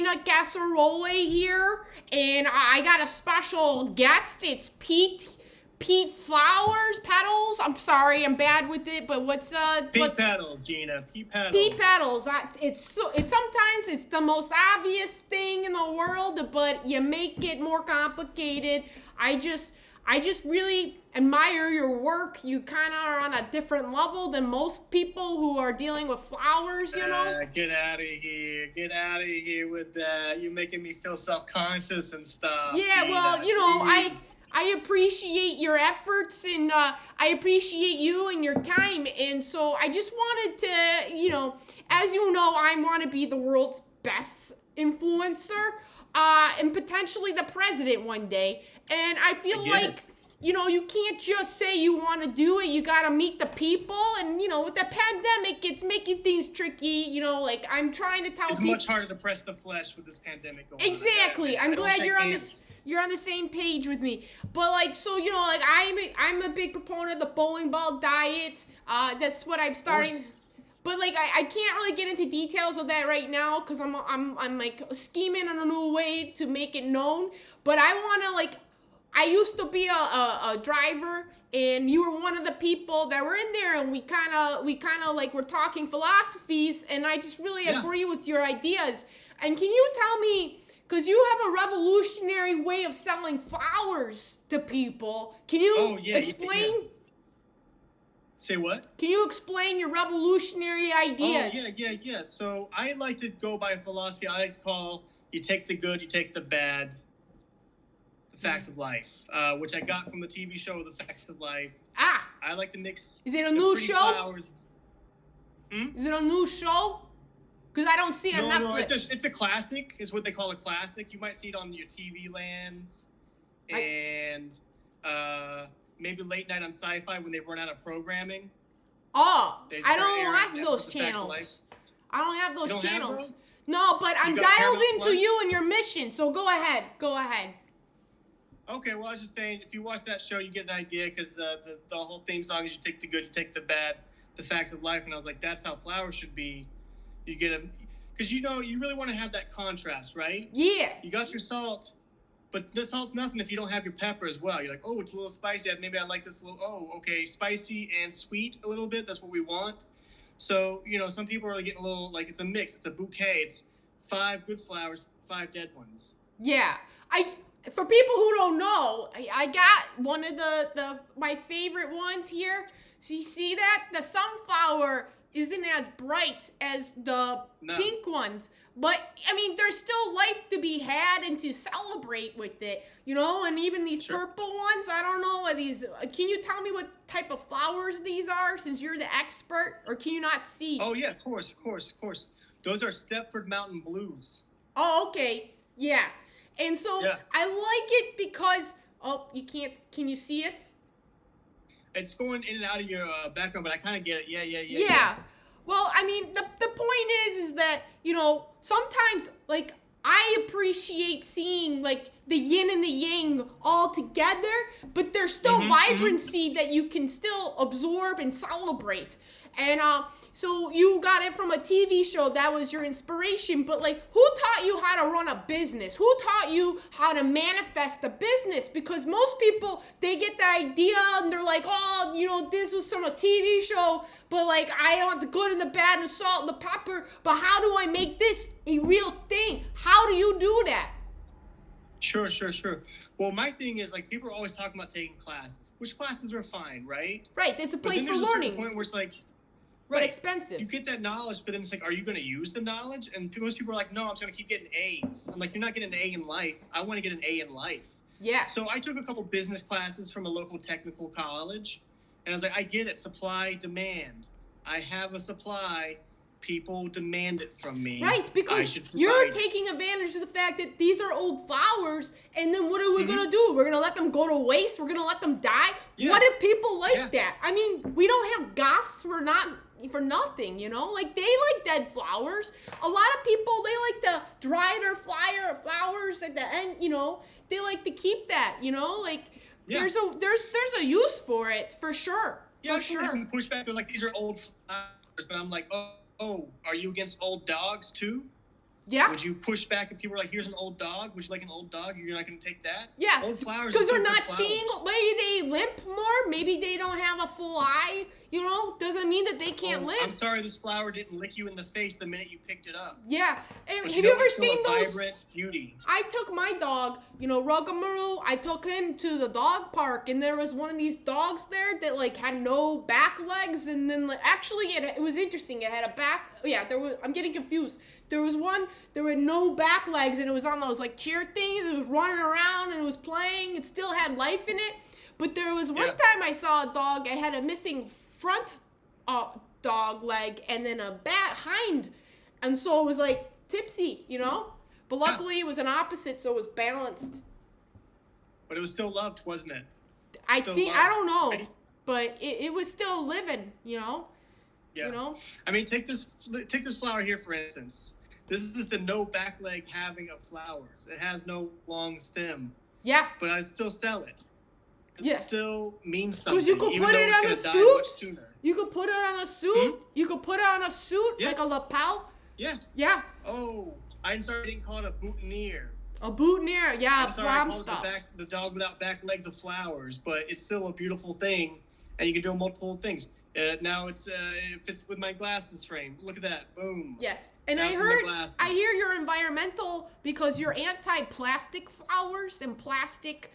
peanut casserole here, and I got a special guest. It's Pete Flowers, Petals. I'm sorry, I'm bad with it, but what's Petals, Gina. Petals. Pete Petals. It's sometimes it's the most obvious thing in the world, but you make it more complicated. I just really admire your work. You kind of are on a different level than most people who are dealing with flowers, you know? Get out of here. Get out of here with that. You're making me feel self-conscious and stuff. Yeah, Gina. well, you know, I appreciate your efforts, and I appreciate you and your time. And so I just wanted to, you know, as you know, I want to be the world's best influencer, and potentially the president one day. And I feel like, you know, you can't just say you want to do it. You got to meet the people. And, you know, with the pandemic, it's making things tricky. You know, like I'm trying to tell people. It's much harder to press the flesh with this pandemic going on. Exactly. I'm glad you're on this. You're on the same page with me. But, like, so, you know, like I'm a big proponent of the bowling ball diet. That's what I'm starting. But, like, I can't really get into details of that right now because I'm like scheming on a new way to make it known. But I want to, like, I used to be a driver, and you were one of the people that were in there, and we kind of like were talking philosophies, and I just really agree with your ideas. And can you tell me, because you have a revolutionary way of selling flowers to people, can you explain? Yeah. Say what? Can you explain your revolutionary ideas? Oh, yeah. So I like to go by a philosophy I like to call, you take the good, you take the bad. Facts of Life, which I got from the TV show The Facts of Life. I like to mix. Is it a new show? Flowers. Is it a new show? Because I don't see it on Netflix. No, it's a classic. It's what they call a classic. You might see it on your TV lands, and maybe late night on Sci-Fi when they run out of programming. Oh, I don't have those channels. I don't have those channels. No, but I'm dialed into you and your mission. So go ahead. Okay, well, I was just saying, if you watch that show, you get an idea, because the whole theme song is you take the good, you take the bad, the facts of life, and I was like, that's how flowers should be. You get them, because, you know, you really want to have that contrast, right? Yeah. You got your salt, but the salt's nothing if you don't have your pepper as well. You're like, oh, it's a little spicy, maybe I like this okay, spicy and sweet a little bit, that's what we want. So, you know, some people are getting a little, like, it's a mix, it's a bouquet, it's 5 good flowers, 5 dead ones. Yeah, for people who don't know, I got one of my favorite ones here. So you see that? The sunflower isn't as bright as the pink ones. But, I mean, there's still life to be had and to celebrate with it, you know? And even these purple ones, I don't know what these... Can you tell me what type of flowers these are, since you're the expert? Or can you not see? Oh, yeah, of course. Those are Stepford Mountain Blues. Oh, okay. Yeah. And so I like it because, you can't, can you see it? It's going in and out of your background, but I kind of get it. Yeah. Yeah. Well, I mean, the point is that, you know, sometimes, like, I appreciate seeing, like, the yin and the yang all together, but there's still vibrancy that you can still absorb and celebrate. And, so you got it from a TV show, that was your inspiration, but like, who taught you how to run a business? Who taught you how to manifest a business? Because most people, they get the idea and they're like, oh, you know, this was from a TV show, but like, I want the good and the bad and the salt and the pepper, but how do I make this a real thing? How do you do that? Sure. Well, my thing is, like, people are always talking about taking classes, which classes are fine, right? Right, it's a place for learning. There's a certain point where it's like, but expensive. You get that knowledge, but then it's like, are you going to use the knowledge? And most people are like, no, I'm just going to keep getting A's. I'm like, you're not getting an A in life. I want to get an A in life. Yeah. So I took a couple business classes from a local technical college, and I was like, I get it. Supply, demand. I have a supply. People demand it from me. Right, because you're taking advantage of the fact that these are old flowers, and then what are we going to do? We're going to let them go to waste? We're going to let them die? Yeah. What if people like that? I mean, we don't have goths for nothing, you know? Like, they like dead flowers. A lot of people, they like to dry their flowers at the end, you know? They like to keep that, you know? Like, there's a use for it, for sure. Yeah, for sure. Some pushback, they're like, these are old flowers, but I'm like, oh, are you against old dogs too? Yeah. Would you push back if people were like, "Here's an old dog. Would you like an old dog?" You're not going to take that. Yeah. Old flowers. Because they're still not good seeing. flowers. Maybe they limp more. Maybe they don't have a full eye. You know, doesn't mean that they can't live. I'm sorry, this flower didn't lick you in the face the minute you picked it up. Yeah. And But have you ever it's still seen a those? vibrant beauty. I took my dog, Rugamaru, I took him to the dog park, and there was one of these dogs there that, like, had no back legs, and then, like, actually, it was interesting. It had a back, I'm getting confused. There was one, there were no back legs, and it was on those, like, cheer things. It was running around, and it was playing. It still had life in it. But there was one time I saw a dog, it had a missing front dog leg, and then a hind, and so it was, like, tipsy, But luckily, it was an opposite, so it was balanced. But it was still loved, wasn't it? I don't know, but it was still living, Yeah. I mean, take this flower here, for instance. This is the no back leg having of flowers. It has no long stem. Yeah. But I still sell it. It still means something. Because you could put it on a suit. You could put it on a suit. You could put it on a suit, like a lapel. Yeah. Yeah. Oh, I'm sorry I didn't call it a boutonniere. A boutonniere, yeah, I'm sorry, prom I called stuff. It the dog without back legs of flowers, but it's still a beautiful thing, and you can do multiple things. Now it fits with my glasses frame. Look at that, boom. Yes, and I hear you're environmental because you're anti-plastic flowers and plastic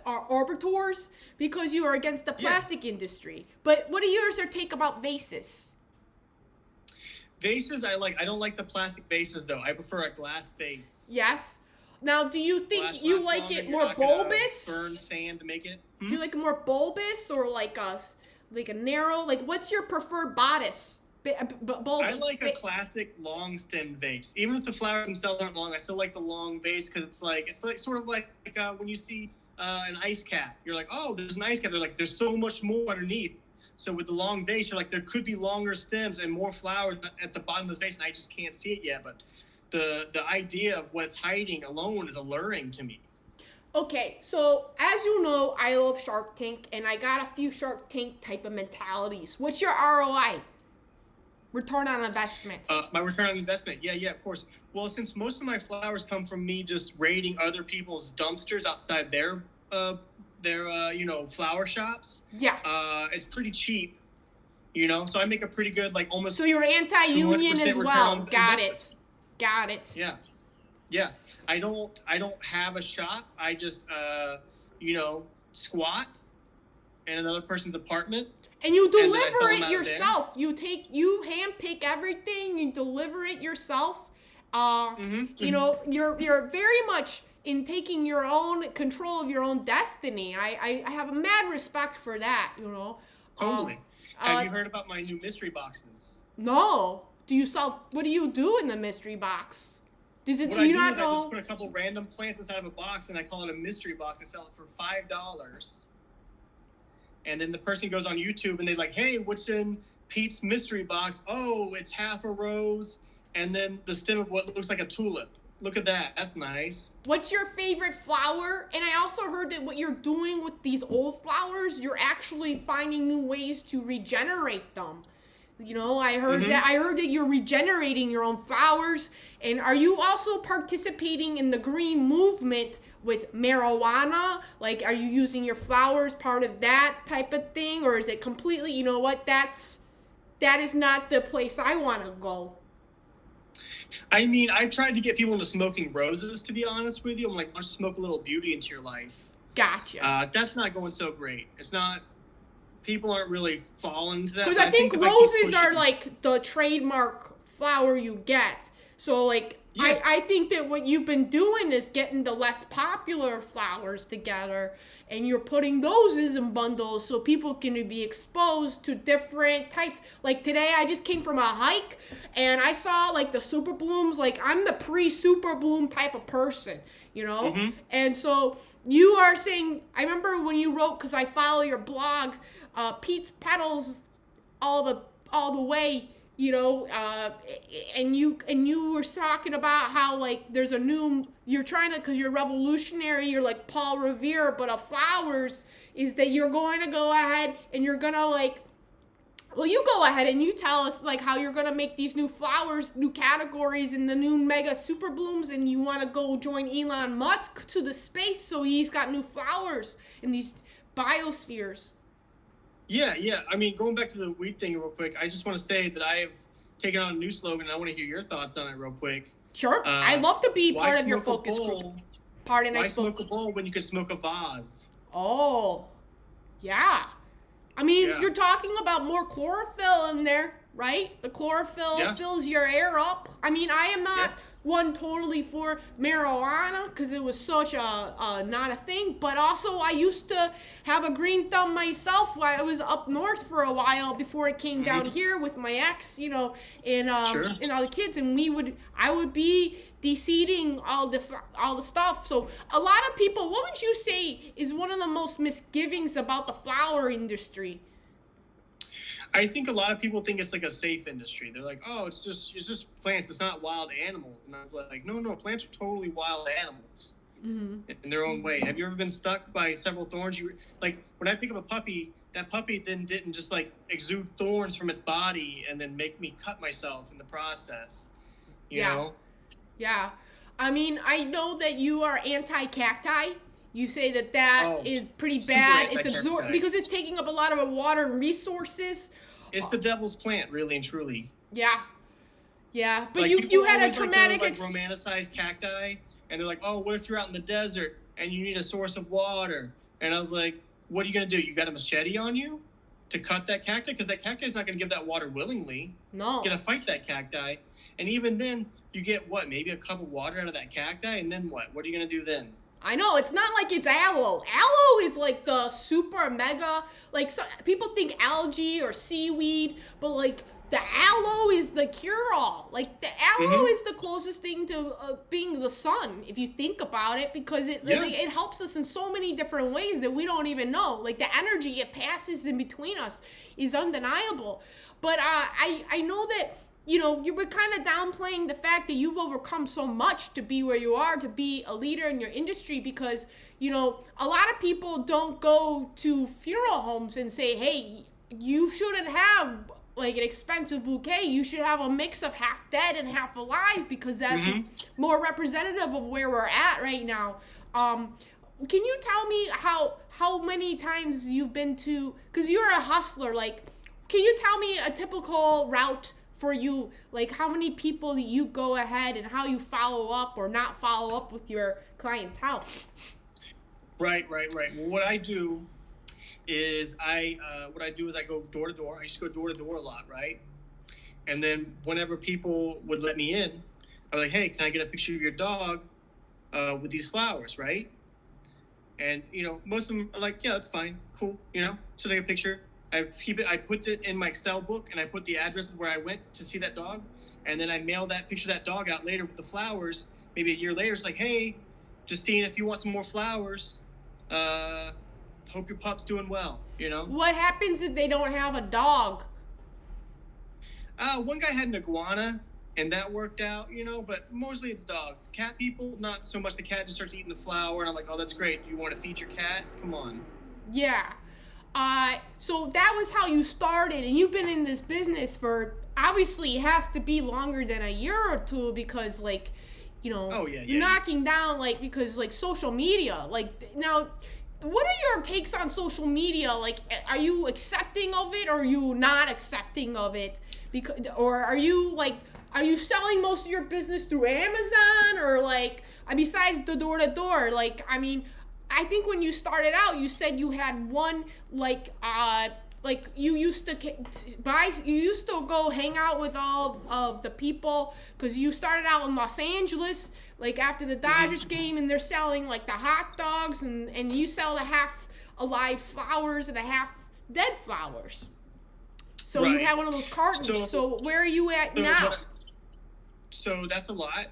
arbiters because you are against the plastic industry. But what are yours take about vases? Vases, I don't like the plastic vases though. I prefer a glass vase. Yes. Now, do you think you like it more bulbous? Burn sand to make it. Do you like it more bulbous or like a narrow? Like, what's your preferred bodice? I like a classic long stem vase. Even if the flowers themselves aren't long, I still like the long vase because it's like sort of like when you see an ice cap. You're like, oh, there's an ice cap. They're like, there's so much more underneath. So with the long vase, you're like, there could be longer stems and more flowers at the bottom of the vase, and I just can't see it yet. But the idea of what it's hiding alone is alluring to me. Okay, so as you know, I love Shark Tank, and I got a few Shark Tank type of mentalities. What's your ROI? Return on investment. My return on investment, yeah, of course. Well, since most of my flowers come from me just raiding other people's dumpsters outside their flower shops. Yeah. It's pretty cheap, so I make a pretty good, like, almost. So you're anti-union as well. Got it. Yeah. I don't have a shop. I just, squat in another person's apartment. And you deliver it yourself. You handpick everything. You deliver it yourself. You're very much in taking your own control of your own destiny. I have a mad respect for that, Totally. Have you heard about my new mystery boxes? No. What do you do in the mystery box? I just put a couple random plants inside of a box and I call it a mystery box. I sell it for $5. And then the person goes on YouTube and they're like, hey, what's in Pete's mystery box? Oh, it's half a rose and then the stem of what looks like a tulip. Look at that. That's nice. What's your favorite flower? And I also heard that what you're doing with these old flowers, you're actually finding new ways to regenerate them. I heard that. I heard that you're regenerating your own flowers. And are you also participating in the green movement with marijuana? Like, are you using your flowers part of that type of thing? Or is it completely, that is not the place I want to go? I mean, I tried to get people into smoking roses, to be honest with you. I'm like, let's smoke a little beauty into your life. Gotcha. That's not going so great. It's not. People aren't really falling to that. Because I think roses are like the trademark flower you get. So, like, yeah. I think that what you've been doing is getting the less popular flowers together, and you're putting those in bundles so people can be exposed to different types. Like today, I just came from a hike, and I saw, like, the super blooms. Like, I'm the pre-super bloom type of person, Mm-hmm. And so you are saying, I remember when you wrote, because I follow your blog, Pete's Petals all the way, and you were talking about how, like, there's a new, you're trying to, because you're revolutionary, you're like Paul Revere, but flowers is that you're going to go ahead and you're going to, like, Well, you go ahead and you tell us like how you're gonna make these new flowers, new categories, and the new mega super blooms, and you want to go join Elon Musk to the space so he's got new flowers in these biospheres. Yeah. I mean, going back to the weed thing real quick, I just want to say that I have taken on a new slogan, and I want to hear your thoughts on it real quick. Sure, I'd love to be Why part of your smoke a focus bowl? group. Pardon, Why I spoke. smoke a bowl when you could smoke a vase? Oh, yeah. I mean, Yeah. you're talking about more chlorophyll in there, right? The chlorophyll Yeah. fills your air up. I mean, I am not Yes. one totally for marijuana because it was such a not a thing. But also, I used to have a green thumb myself while I was up north for a while before it came down here with my ex, you know, and Sure. and all the kids, and I would be de-seeding all the stuff. So a lot of people, what would you say is one of the most misgivings about the flower industry? I think a lot of people think it's like a safe industry. They're like, oh, it's just plants. It's not wild animals. And I was like, no, plants are totally wild animals in their own way. Have you ever been stuck by several thorns? Like when I pick up a puppy, that puppy then didn't just like exude thorns from its body and then make me cut myself in the process. You know? Yeah. I mean, I know that you are anti-cacti. You say that is pretty bad. It's absorbed because it's taking up a lot of water and resources. It's the devil's plant, really and truly. Yeah. But like, you had a always traumatic like to, like, romanticize cacti, and they're like, oh, what if you're out in the desert and you need a source of water? And I was like, what are you gonna do? You got a machete on you to cut that cacti? Because that cacti is not gonna give that water willingly. No. You're gonna fight that cacti, and even then, you get what? Maybe a cup of water out of that cacti, and then what? What are you gonna do then? I know, it's not like it's aloe. Aloe is like the super mega, like so, people think algae or seaweed, but like the aloe is the cure-all. Like the aloe is the closest thing to being the sun, if you think about it, because it helps us in so many different ways that we don't even know. Like the energy it passes in between us is undeniable. But I know that, you know, you were kind of downplaying the fact that you've overcome so much to be where you are, to be a leader in your industry, because, you know, a lot of people don't go to funeral homes and say, hey, you shouldn't have like an expensive bouquet. You should have a mix of half dead and half alive, because that's more representative of where we're at right now. Can you tell me how many times you've been to, because you're a hustler, like, can you tell me a typical route for you, like how many people you go ahead and how you follow up or not follow up with your clientele? Right. Well, what I do is I go door to door. I used to go door to door a lot, right? And then whenever people would let me in, I was like, hey, can I get a picture of your dog with these flowers, right? And, you know, most of them are like, yeah, that's fine, cool, you know, so take a picture. I put it in my Excel book, and I put the address of where I went to see that dog, and then I mail that picture of that dog out later with the flowers. Maybe a year later, it's like, hey, just seeing if you want some more flowers. Hope your pup's doing well, you know? What happens if they don't have a dog? One guy had an iguana, and that worked out, you know, but mostly it's dogs. Cat people, not so much. The cat just starts eating the flower, and I'm like, oh, that's great. Do you want to feed your cat? Come on. Yeah. So that was how you started, and you've been in this business for, obviously it has to be longer than a year or two, because like, you know, you're knocking down, like, because like social media, like, now, what are your takes on social media? Like, are you accepting of it, or are you not accepting of it? Because, or are you selling most of your business through Amazon, or like, besides the door to door? Like, I mean, I think when you started out, you said you had one, like you used to go hang out with all of the people, because you started out in Los Angeles, like after the Dodgers game, and they're selling like the hot dogs, and you sell the half alive flowers and the half dead flowers. So you had one of those cartons. So where are you at now? So that's a lot.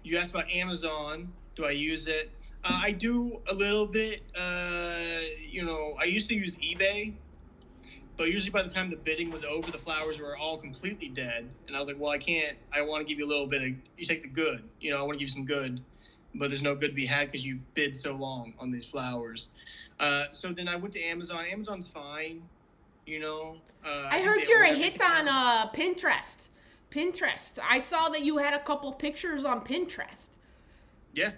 You asked about Amazon. Do I use it? I do a little bit. You know, I used to use eBay, but usually by the time the bidding was over, the flowers were all completely dead. And I was like, well, I can't. I want to give you a little bit of, you take the good. You know, I want to give you some good. but there's no good to be had because you bid so long on these flowers. So then I went to Amazon. Amazon's fine, you know. I heard you're a hit on Pinterest. Pinterest. I saw that you had a couple pictures on Pinterest. Yeah.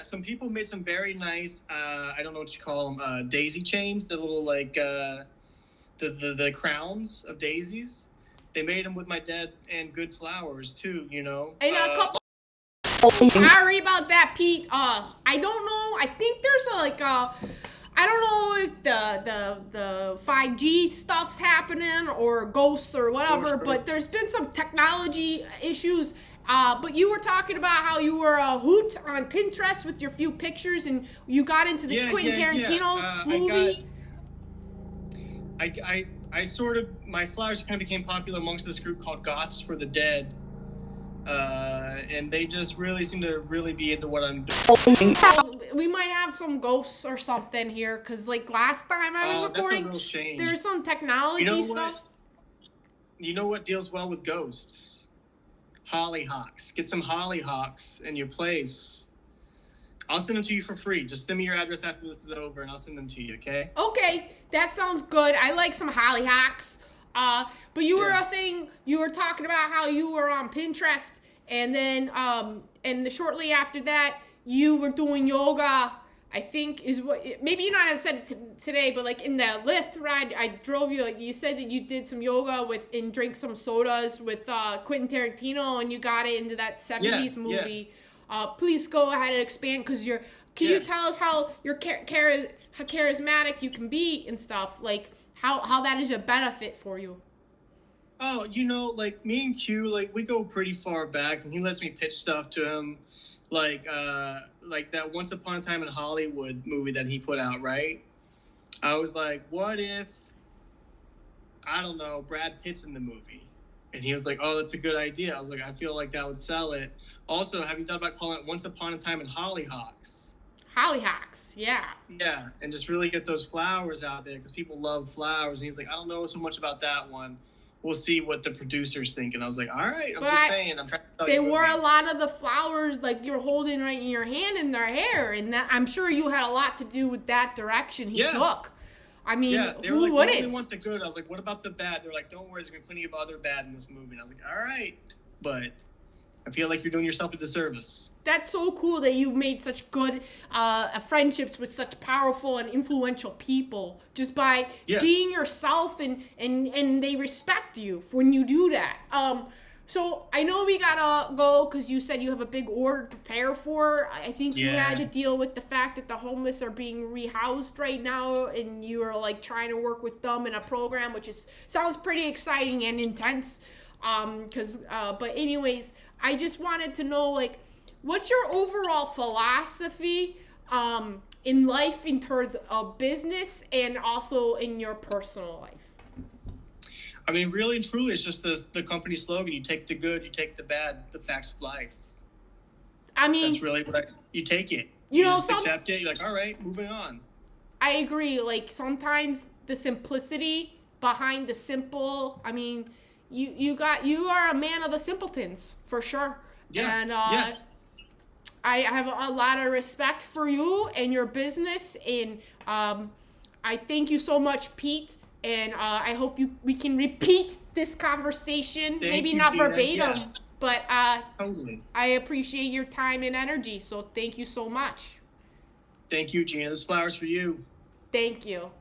Some people made some very nice, I don't know what you call them, daisy chains. The little, like, the crowns of daisies. They made them with my dead and good flowers, too, you know. And a couple... Sorry about that, Pete. I don't know. I think there's I don't know if the 5G stuff's happening or ghosts or whatever, Sure. but there's been some technology issues. But you were talking about how you were a hoot on Pinterest with your few pictures, and you got into the Quentin Tarantino movie. I sort of, my flowers kind of became popular amongst this group called Goths for the Dead. And they just really seem to really be into what I'm doing. We might have some ghosts or something here, because like last time I was recording, that's a real shame. there's some technology stuff. You know what deals well with ghosts? Hollyhocks. Get some hollyhocks in your place. I'll send them to you for free. Just send me your address after this is over, and I'll send them to you, okay? Okay, that sounds good. I like some hollyhocks. But you were saying, you were talking about how you were on Pinterest, and then and shortly after that, you were doing yoga. I think is what, maybe you not have said it today, but like in the Lyft ride I drove you, like you said that you did some yoga and drank some sodas with Quentin Tarantino, and you got it into that 70s movie. Yeah. Please go ahead and expand, because can you tell us how you're how charismatic you can be and stuff, like how that is a benefit for you? Oh, you know, like me and Q, like we go pretty far back, and he lets me pitch stuff to him, like that Once Upon a Time in Hollywood movie that he put out, right? I was like, what if, I don't know, Brad Pitt's in the movie? And he was like, oh, that's a good idea. I was like, I feel like that would sell it. Also, have you thought about calling it Once Upon a Time in Hollyhocks? Hollyhocks, yeah. Yeah, and just really get those flowers out there, because people love flowers. And he's like, I don't know so much about that one. We'll see what the producers think. And I was like, all right, I'm saying. I'm trying to tell you. They wore a lot of the flowers like you're holding right in your hand in their hair. And that, I'm sure you had a lot to do with that direction he took. I mean, who like, wouldn't? We only want the good. I was like, what about the bad? They're like, don't worry, there's going to be plenty of other bad in this movie. And I was like, all right. But I feel like you're doing yourself a disservice. That's so cool that you made such good friendships with such powerful and influential people just by being yourself, and they respect you when you do that. So I know we gotta go because you said you have a big order to prepare for. I think you had to deal with the fact that the homeless are being rehoused right now, and you are like trying to work with them in a program, which sounds pretty exciting and intense. But anyways, I just wanted to know, like, what's your overall philosophy in life in terms of business and also in your personal life? I mean, really and truly, it's just the company slogan. You take the good, you take the bad, the facts of life. I mean, that's really what you take it. You know, just accept it. You're like, all right, moving on. I agree. Like, sometimes the simplicity behind the simple, I mean, you are a man of the simpletons, for sure. Yeah. And I have a lot of respect for you and your business, and I thank you so much, Pete. And I hope we can repeat this conversation, maybe not verbatim, but totally. I appreciate your time and energy. So thank you so much. Thank you, Gina. This flower's for you. Thank you.